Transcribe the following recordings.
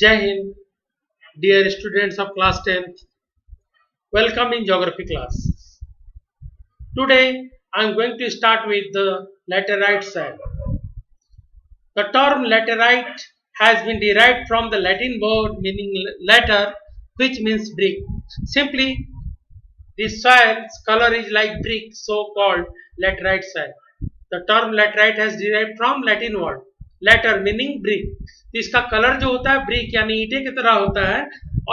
Jai Hind, dear students of class 10th. Welcome in geography class. Today I am going to start with the laterite soil. The term laterite has been derived from the Latin word meaning later, which means brick. Simply, this soil's color is like brick, so called laterite soil. The term laterite has derived from Latin word later meaning brick. तो इसका colour जो होता है brick यानी ईंटे की तरह होता है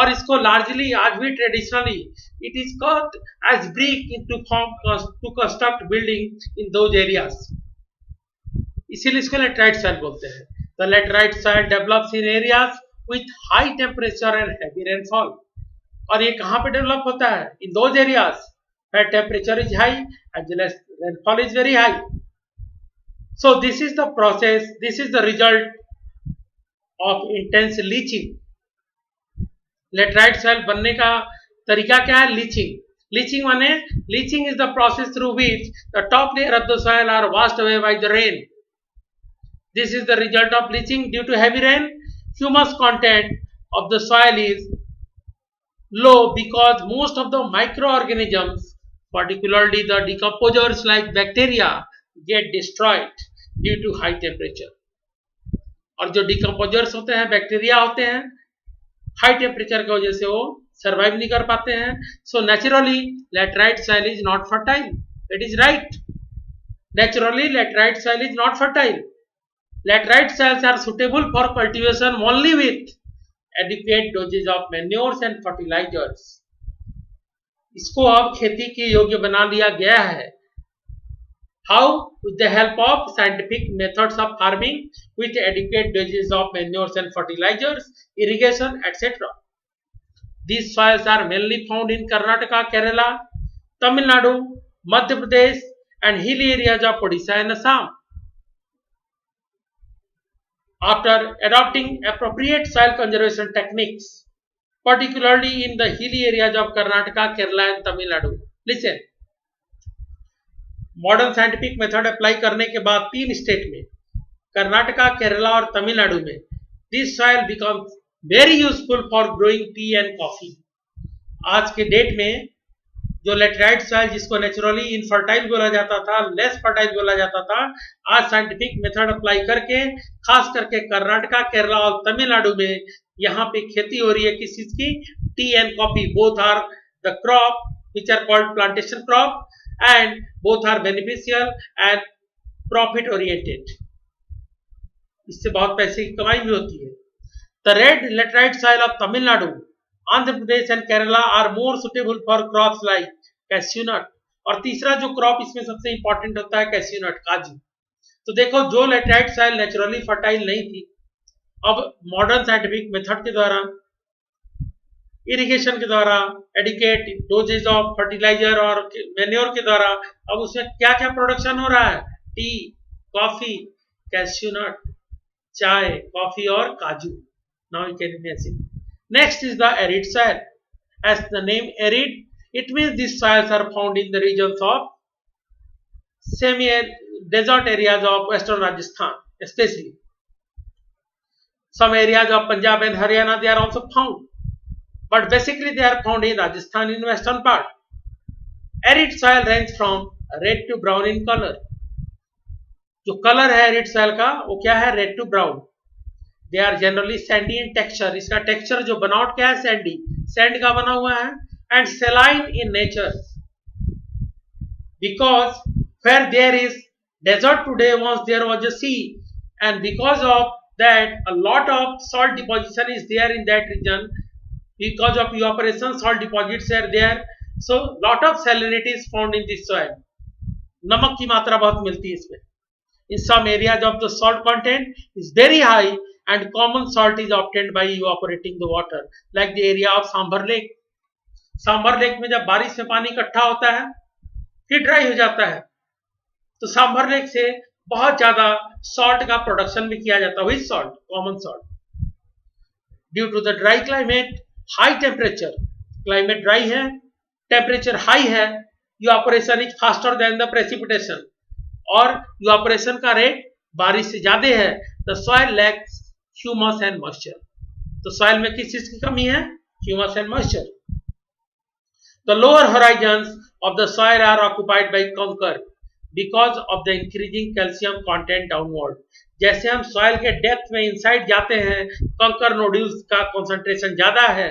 और इसको लार्जली आज भी traditionally it is called as brick in to form to construct building in those areas, इसीलिए इसको लेटराइट सॉइल बोलते हैं. The laterite soil develops in areas with high temperature and heavy rainfall. और ये कहाँ पे डेवलप होता है? In those areas where temperature is high as well as rainfall is very high. So this is the process, this is the result of intense leaching. Laterite soil बनने का तरीका क्या है? Leaching. Leaching माने leaching is the process through which the top layer of the soil are washed away by the rain. This is the result of leaching. Due to heavy rain, humus content of the soil is low because most of the microorganisms, particularly the decomposers like bacteria, get destroyed due to high temperature. और जो decomposers होते हैं, bacteria होते हैं, high temperature की वजह से वो सर्वाइव नहीं कर पाते हैं. So naturally laterite soil is not fertile. It is right. Naturally laterite soil is not fertile. Laterite soils are suitable for cultivation only with adequate doses of manures and fertilisers. इसको अब खेती के योग्य बना लिया गया है. How? With the help of scientific methods of farming with adequate doses of manures and fertilizers, irrigation, etc. These soils are mainly found in Karnataka, Kerala, Tamil Nadu, Madhya Pradesh and hilly areas of Odisha and Assam. After adopting appropriate soil conservation techniques, particularly in the hilly areas of Karnataka, Kerala and Tamil Nadu. Listen. Modern scientific method apply करने के बाद 3 state में, कर्नाटका, केरला और तमिलनाडु में, this soil becomes very useful for growing T and coffee. आज के date में जो लेटराइट सॉइल जिसको नेचुरली इनफर्टाइल बोला जाता था, लेस फर्टाइल बोला जाता था, आज साइंटिफिक मेथड अप्लाई करके खास करके कर्नाटका, केरला और तमिलनाडु में यहाँ पे खेती हो रही है. किस चीज की? Tea and coffee. Both are the crop which are called plantation crop and both are beneficial and profit oriented. इससे बहुत पैसे की कमाई भी होती है. The red laterite soil of Tamil Nadu, Andhra Pradesh and Kerala are more suitable for crops like cashew nut. और तीसरा जो क्रॉप इसमें सबसे इंपॉर्टेंट होता है कैश्यू नट, काजू. तो देखो जो लेटराइट सॉइल नेचुरली फर्टाइल नहीं थी, अब मॉडर्न साइंटिफिक मेथड के द्वारा, इरिगेशन के द्वारा, एडिकेट डोजेज ऑफ फर्टिलाइजर और मैन्योर के द्वारा अब उसमें क्या क्या प्रोडक्शन हो रहा है? टी, कॉफी, कैश्यू नट, चाय, कॉफी और काजू. Now you can imagine. Next is the arid soil. As the name arid, it means this soils are found in the regions of semi desert areas of western Rajasthan, especially some areas of Punjab and Haryana they are also found, but basically they are found in Rajasthan in western part. Arid soil range from red to brown in color. जो colour है arid soil का वो क्या है? Red to brown. They are generally sandy in texture. इसका texture जो बनावट क्या है? सैंडी, सैंड का बना हुआ है. And saline in nature because where there is desert today once there was a sea, and because of that a lot of salt deposition is there in that region. Because of evaporation, salt deposits are there, so lot of salinity is found in this soil. नमक की मात्रा बहुत मिलती है इसमें. In some areas of the salt content is very high and common salt is obtained by evaporating the water, like the area of sambar lake. Sambar lake में जब बारिश में पानी इकट्ठा होता है फिर ड्राई हो जाता है, तो सांभर लेक से बहुत ज्यादा सॉल्ट का प्रोडक्शन भी किया जाता है. Which salt? Common salt. Due to the dry climate, high temperature, climate dry है, टेम्परेचर हाई है, evaporation is faster than the precipitation, और इवापोरेशन का रेट बारिश से ज्यादा है. The soil lacks humus and moisture. तो सॉइल में किस चीज की कमी है? Humus and moisture. The lower horizons of the soil are occupied by conker because of the increasing calcium content downward. जैसे हम सॉइल के डेप्थ में इनसाइड जाते हैं, कंकर नोड्यूल्स का कंसंट्रेशन ज्यादा है.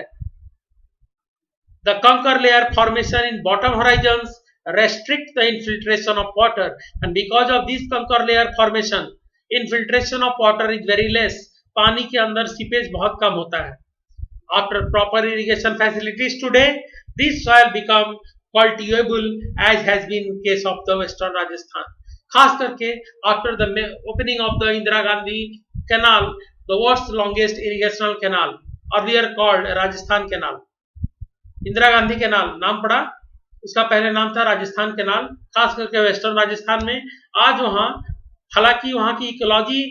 The conker layer formation in bottom horizons restrict the infiltration of water, and because of this conker layer formation, infiltration of water is very less. पानी के अंदर सीपेज बहुत कम होता है. After proper irrigation facilities today, this soil become cultivable as has been in case of the western Rajasthan. खास करके after the opening of the Indira Gandhi canal, the world's longest irrigational canal, earlier called Rajasthan Canal. Indira Gandhi canal नाम पड़ा, उसका पहले नाम था Rajasthan canal. खास करके वेस्टर्न राजस्थान में आज वहां, हालांकि वहां की ecology,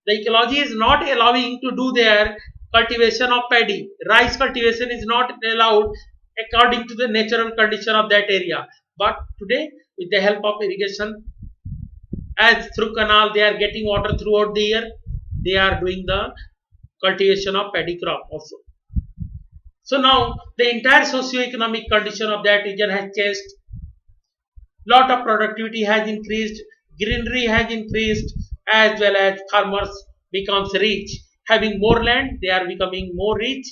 the ecology is not allowing to do there cultivation of paddy. Rice cultivation is not allowed according to the natural condition of that area. But today, with the help of irrigation, as through canal they are getting water throughout the year, they are doing the cultivation of paddy crop also. So now the entire socio-economic condition of that region has changed. Lot of productivity has increased, greenery has increased, as well as farmers becomes rich. Having more land, they are becoming more rich,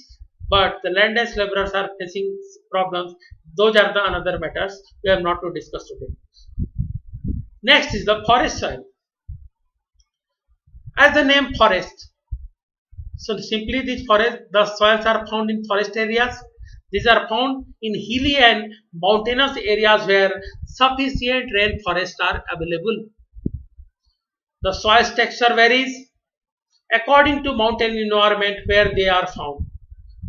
but the landless laborers are facing problems. Those are the another matters we have not to discuss today. Next is the forest soil. As the name forest, so simply these forest, the soils are found in forest areas. These are found in hilly and mountainous areas where sufficient rainforests are available. The soil's texture varies according to mountain environment where they are found.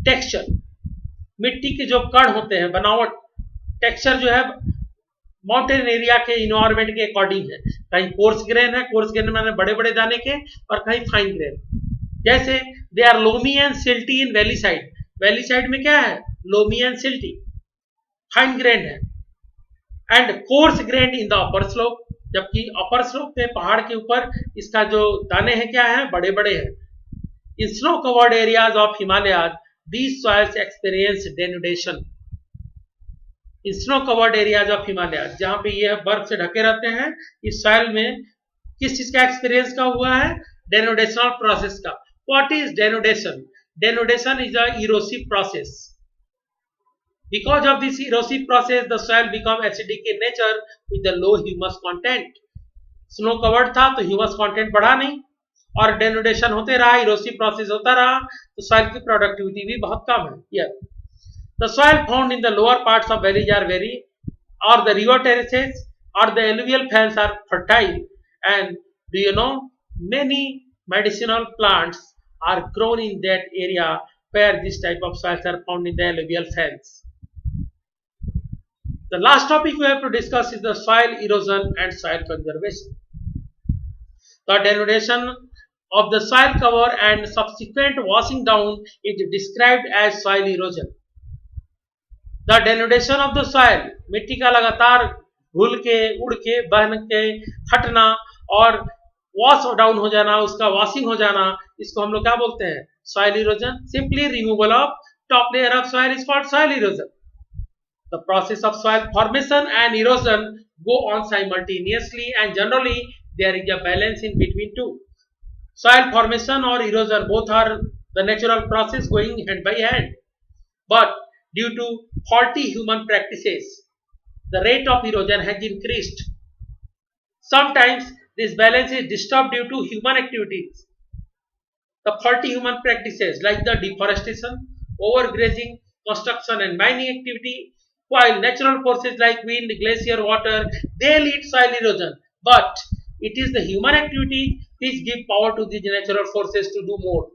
Texture, मिट्टी के जो कण होते हैं, बनावट, texture जो है mountain area के इन्वायरमेंट के अकॉर्डिंग है. कहीं कोर्स ग्रेन है, कोर्स ग्रेन माने बड़े बड़े दाने के, और कहीं फाइन ग्रेन. जैसे they are loamy and silty in valley side. Valley side में क्या है? Loamy and silty, fine grain है. And coarse grain in the upper slope, जबकि अपर स्लोप पे पहाड़ के ऊपर इसका जो दाने हैं क्या है? बड़े बड़े हैं. इन snow covered areas of Himalayas these soils experience denudation. In snow covered areas of Himalayas, जहां पे ये बर्फ से ढके रहते हैं, इस सॉइल में किस चीज का एक्सपीरियंस का हुआ है? डेनुडेशनल प्रोसेस का. What is denudation? Denudation is a erosive process. Because of this erosive process, the soil become acidic in nature with a low humus content. Snow covered था तो ह्यूमस कंटेंट बढ़ा नहीं, और डेनुडेशन होते रहा, इरोसिव प्रोसेस होता रहा, तो सॉइल की प्रोडक्टिविटी भी बहुत कम है. Here, the soil found in the lower parts of valleys are very, or the river terraces or the alluvial fans are fertile. And do you know, many medicinal plants are grown in that area where this type of soils are found in the alluvial fans. The last topic we have to discuss is the soil erosion and soil conservation. The denudation of the soil cover and subsequent washing down is described as soil erosion. The denudation of the soil, मिट्टी का लगातार घुल के, उड़ के, बहन के, हटना और वॉश डाउन हो जाना, उसका वॉशिंग हो जाना, इसको हम लोग क्या बोलते हैं? Soil erosion. Simply removal of top layer of soil is called soil erosion. The process of soil formation and erosion go on simultaneously, and generally there is a balance in between two. Soil formation or erosion both are the natural process going hand by hand, but due to faulty human practices, the rate of erosion has increased. Sometimes this balance is disturbed due to human activities. The faulty human practices like the deforestation, overgrazing, construction and mining activity, while natural forces like wind, glacier, water, they lead soil erosion. But it is the human activity which give power to these natural forces to do more.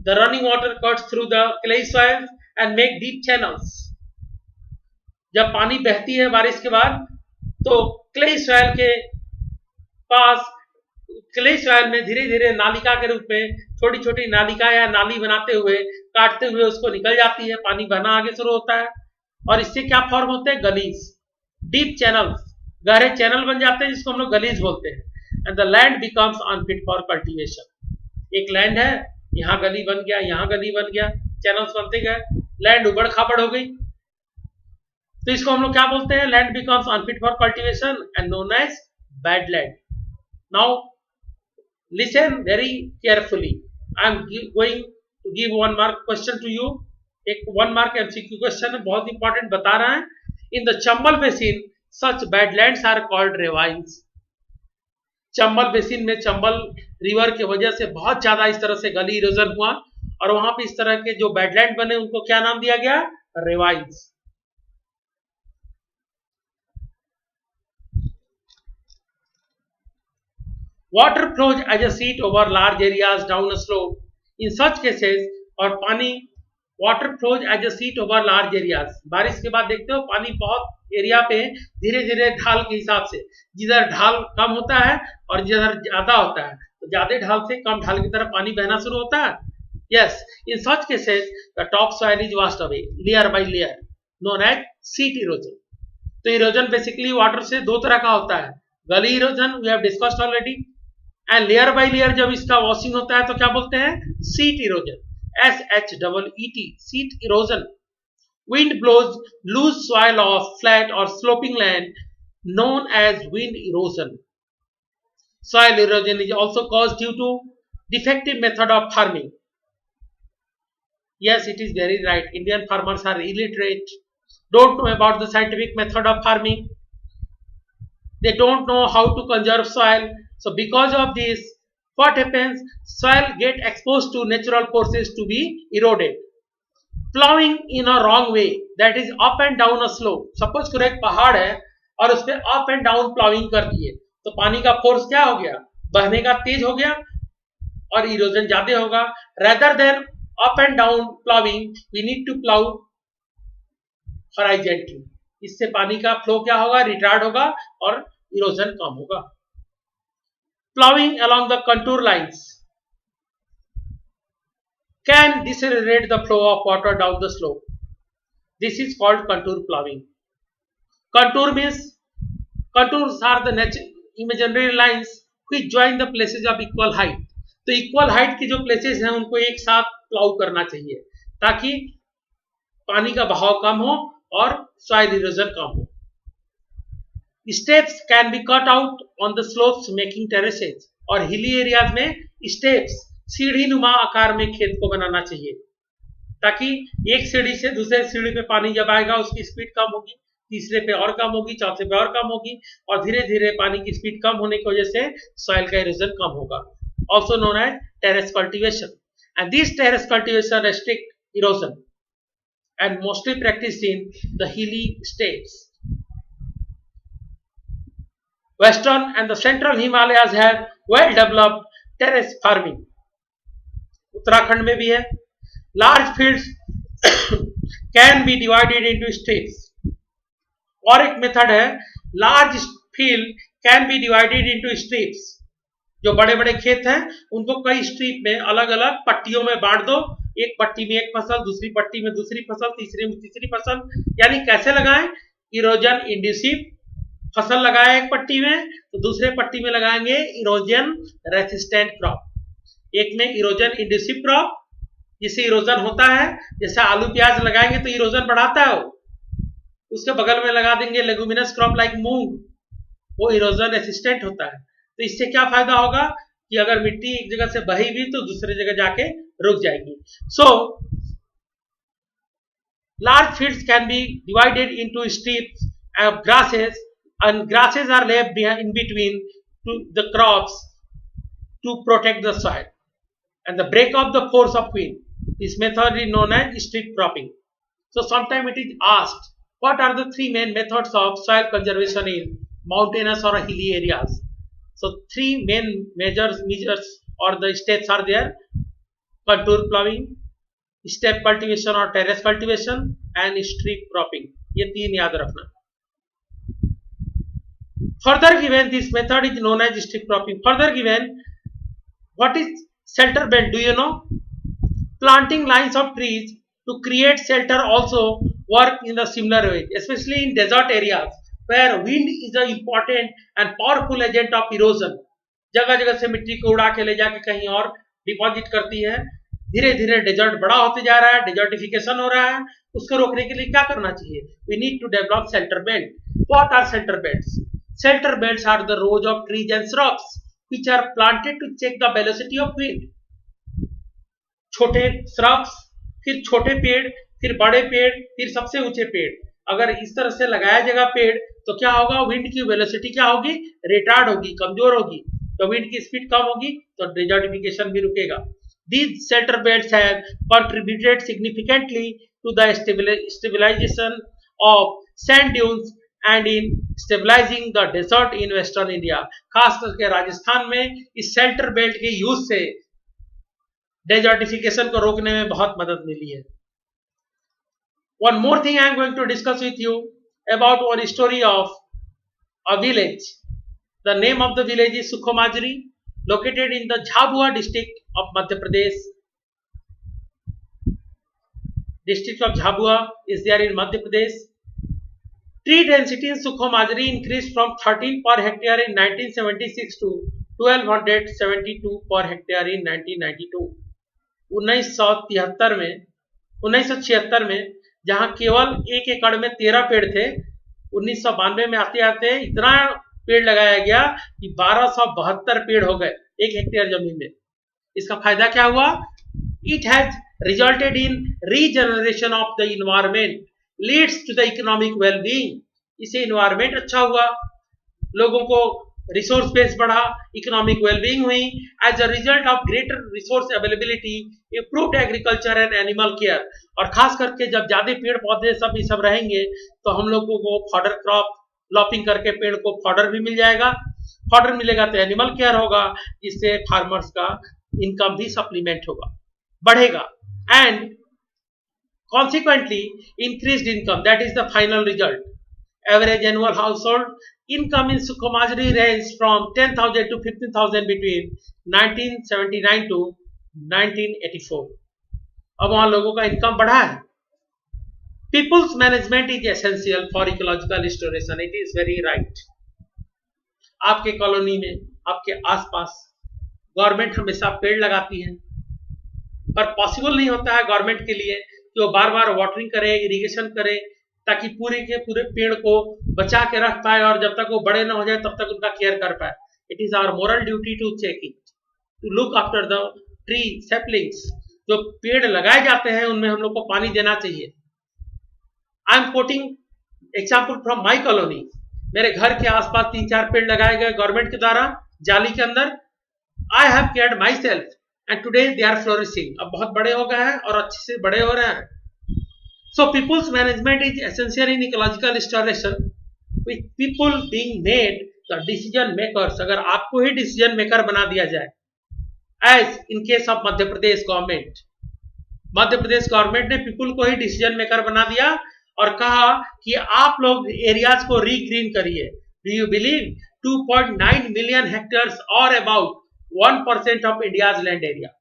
The running water cuts through the clay soil and make deep channels. जब पानी बहती है बारिश के बाद, तो clay soil के पास, clay soil में धीरे धीरे नालिका के रूप में छोटी छोटी नालिका या नाली बनाते हुए, काटते हुए उसको निकल जाती है, पानी बहना आगे शुरू होता है, और इससे क्या फॉर्म होते हैं? गलीज, डीप चैनल्स, गहरे चैनल बन जाते हैं, जिसको हम लोग गलीज बोलते हैं. And the land becomes unfit for cultivation. एक लैंड है यहाँ गली बन गया, यहाँ गली बन गया, चैनल्स बनते गए, लैंड उबड़ खाबड़ हो गई। तो इसको हम लोग क्या बोलते हैं? Land becomes unfit for cultivation and known as bad land. Now listen very carefully, I am going to give 1 mark question to you. एक 1 मार्क एमसीक्यू क्वेश्चन है, बहुत इंपॉर्टेंट बता रहा है। In the Chambal basin such badlands are called ravines. Chambal basin में Chambal river की वजह से बहुत ज्यादा इस तरह से गली इरोजन हुआ और वहां पे इस तरह के जो बैडलैंड बने उनको क्या नाम दिया गया? Ravines. Water flows as a sheet over large areas down a slope. In such cases, और पानी water flows as a sheet over large areas. बारिश के बाद देखते हो पानी बहुत एरिया पे धीरे धीरे ढाल के हिसाब से, जिधर ढाल कम होता है और जिधर ज्यादा होता है तो ज्यादा ढाल से कम ढाल की तरफ पानी बहना शुरू होता है। Yes, in such cases the top soil is washed away layer by layer known as sheet erosion. तो इरोजन बेसिकली वाटर से दो तरह का होता है, gully erosion we have discussed already, and layer by layer जब इसका वॉशिंग होता है तो क्या बोलते हैं? Sheet erosion, SHEET, seat erosion. Wind blows loose soil off flat or sloping land known as wind erosion. Soil erosion is also caused due to defective method of farming. Yes, it is very right. Indian farmers are illiterate, don't know about the scientific method of farming. They don't know how to conserve soil. So because of this, what happens? Soil get exposed to natural forces to be eroded. Plowing in a wrong way, that is up and down a slope. Suppose कोई एक पहाड़ है और उस पर up and down ploughing कर दिए तो पानी का फोर्स क्या हो गया? बहने का तेज हो गया और इरोजन ज्यादा होगा। Rather than up and down ploughing, we need to plough horizontally. इससे पानी का फ्लो क्या होगा? रिटार्ड होगा और इरोजन कम होगा। Plowing along the contour lines can decelerate the flow of water down the slope. This is called contour plowing. Contour means, contours are the imaginary lines which join the places of equal height. तो equal height की जो places हैं उनको एक साथ plough करना चाहिए ताकि पानी का बहाव कम हो और सॉइल इरोजन कम हो। Steps can be cut out on the slopes making terraces, और हिली एरियाज में स्टेप्स सीढ़ी नुमा आकार में खेत को बनाना चाहिए ताकि एक सीढ़ी से दूसरे सीढ़ी पे पानी जब आएगा उसकी स्पीड कम होगी, तीसरे पे और कम होगी, चौथे पे और कम होगी और धीरे धीरे पानी की स्पीड कम होने की वजह से सॉइल का इरोजन कम होगा। Also known as terrace cultivation, and this terrace cultivation restrict erosion and mostly practised in the hilly states. Western and the central Himalayas have well developed terrace farming. Uttarakhand में भी है। Large fields can be divided into strips. और एक method है, large field can be divided into strips. जो बड़े बड़े खेत हैं उनको कई स्ट्रिप में अलग अलग पट्टियों में बांट दो, एक पट्टी में एक फसल, दूसरी पट्टी में दूसरी फसल, तीसरी में तीसरी फसल। यानी कैसे लगाएं? इरोजन इंड्यूसिव फसल लगाए एक पट्टी में तो दूसरे पट्टी में लगाएंगे इरोजन रेसिस्टेंट क्रॉप। एक में इरोजन इंड्यूसिव क्रॉप जिससे इरोजन होता है, जैसे आलू प्याज लगाएंगे तो इरोजन बढ़ाता है, उसके बगल में लगा देंगे लेगुमिनस क्रॉप लाइक मूंग, वो इरोजन रेसिस्टेंट होता है। तो इससे क्या फायदा होगा कि अगर मिट्टी एक जगह से बही भी तो दूसरी जगह जाके रुक जाएगी। So large fields can be divided into strips of grasses, and grasses are left in between to the crops to protect the soil and the break of the force of wind. This method is known as strip cropping. So sometimes it is asked, what are the three main methods of soil conservation in mountainous or hilly areas? So three main measures or the steps are there: contour plowing, step cultivation or terrace cultivation and strip cropping. ये तीन याद रखना। Further given, this method is known as strip cropping. Further given, what is shelter belt? Do you know? Planting lines of trees to create shelter also work in a similar way, especially in desert areas where wind is an important and powerful agent of erosion. जगह जगह से मिट्टी को उड़ा के ले जाके कहीं और डिपॉजिट करती है धीरे धीरे डेजर्ट बड़ा होते जा रहा है, डेजर्टिफिकेशन हो रहा है, उसको रोकने के लिए क्या करना चाहिए? We need to develop shelter belt. What are shelter belts? Shelter belts are the rows of trees and shrubs which are planted to check the velocity of wind. छोटे shrubs, फिर छोटे पेड़, फिर बड़े पेड़, फिर सबसे ऊंचे पेड़. अगर इस तरह से लगाया जाएगा पेड़ तो क्या होगा? विंड की वेलोसिटी क्या होगी? रिटार्ड होगी, कमजोर होगी. तो विंड की स्पीड कम होगी तो डेजर्टिफिकेशन भी रुकेगा. These shelter belts have contributed significantly to the stabilization of sand dunes and in stabilizing the desert in western India. खास करके राजस्थान में इस शेल्टर बेल्ट के यूज से डेजर्टिफिकेशन को रोकने में बहुत मदद मिली है. One more thing I am going to discuss with you about one story of a village. The name of the village is Sukhomajri, located in the Jhabua district of Madhya Pradesh. District of Jhabua is there in Madhya Pradesh. Tree density in Sukhomajri increased from 13 per hectare in 1976 to 1272 per hectare in 1992. 1976 में जहां केवल 1 एकड़ में 13 पेड़ थे, 1992 में आते आते इतना पेड़ लगाया गया कि 1272 पेड़ हो गए 1 हेक्टेयर जमीन में. इसका फायदा क्या हुआ? It has resulted in regeneration of the environment, leads to the economic wellbeing. इससे इन्वायरमेंट अच्छा हुआ, लोगों को रिसोर्स बेस बढ़ा, इकोनॉमिक वेलबीइंग हुई. As a result of greater resource availability, improved agriculture and animal care. और खास करके जब ज्यादा पेड़ पौधे सब रहेंगे तो हम लोगों को फॉडर क्रॉप लॉपिंग करके पेड़ को फॉडर भी मिल जाएगा. फॉडर मिलेगा तो एनिमल केयर होगा, जिससे फार्मर्स का इनकम भी सप्लीमेंट होगा, बढ़ेगा. And consequently increased income, that is the final result. Average annual household income in Sukhomajri ranged from 10,000 to 15,000 between 1979 to 1984. अब वहां लोगों का इनकम बढ़ा है. People's management is essential for ecological restoration. It is very right. आपके colony में, आपके आसपास गवर्नमेंट हमेशा पेड़ लगाती है, पर पॉसिबल नहीं होता है गवर्नमेंट के लिए कि वो बार बार वाटरिंग करे, इरिगेशन करे, ताकि पूरे के पूरे पेड़ को बचा के रख पाए और जब तक वो बड़े ना हो जाए तब तक उनका केयर कर पाए. It is our moral duty to check it, to look after the tree saplings. जो पेड़ लगाए जाते हैं उनमें हम लोग को पानी देना चाहिए. I am quoting example from my colony. मेरे घर के आसपास 3-4 पेड़ लगाए गए गवर्नमेंट के द्वारा जाली के अंदर. I have cared myself and today they are flourishing. अब बहुत बड़े हो गए हैं और अच्छे से बड़े हो रहे हैं. So people's management is essential in ecological restoration. With people being made the decision makers, अगर आपको ही decision maker बना दिया जाए, as in case of Madhya Pradesh government, Madhya Pradesh government ने people को ही decision maker बना दिया और कहा कि आप लोग एरियाज को रीग्रीन करिए. Do you believe 2.9 million hectares or about 1% of India's land area?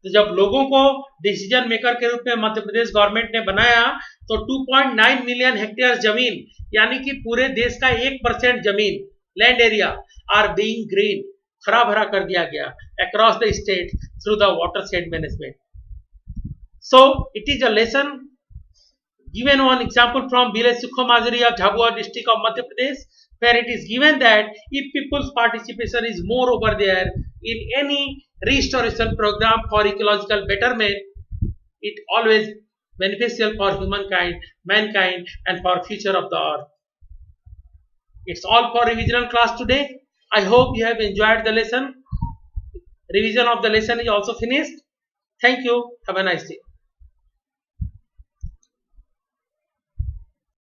तो जब लोगों को डिसीजन मेकर के रूप में मध्य प्रदेश गवर्नमेंट ने बनाया तो 2.9 मिलियन हेक्टेयर जमीन, यानी कि पूरे देश का 1% जमीन, land area, are being green, हरा भरा कर दिया गया across the state through the watershed management. So it is a lesson given. One example from village Sukhomajri of Jhabua district of Madhya Pradesh, where it is given that if people's participation is more over there in any restoration program for ecological betterment, it always beneficial for humankind, mankind, and for future of the earth. It's all for revision class today. I hope you have enjoyed the lesson. Revision of the lesson is also finished. Thank you. Have a nice day.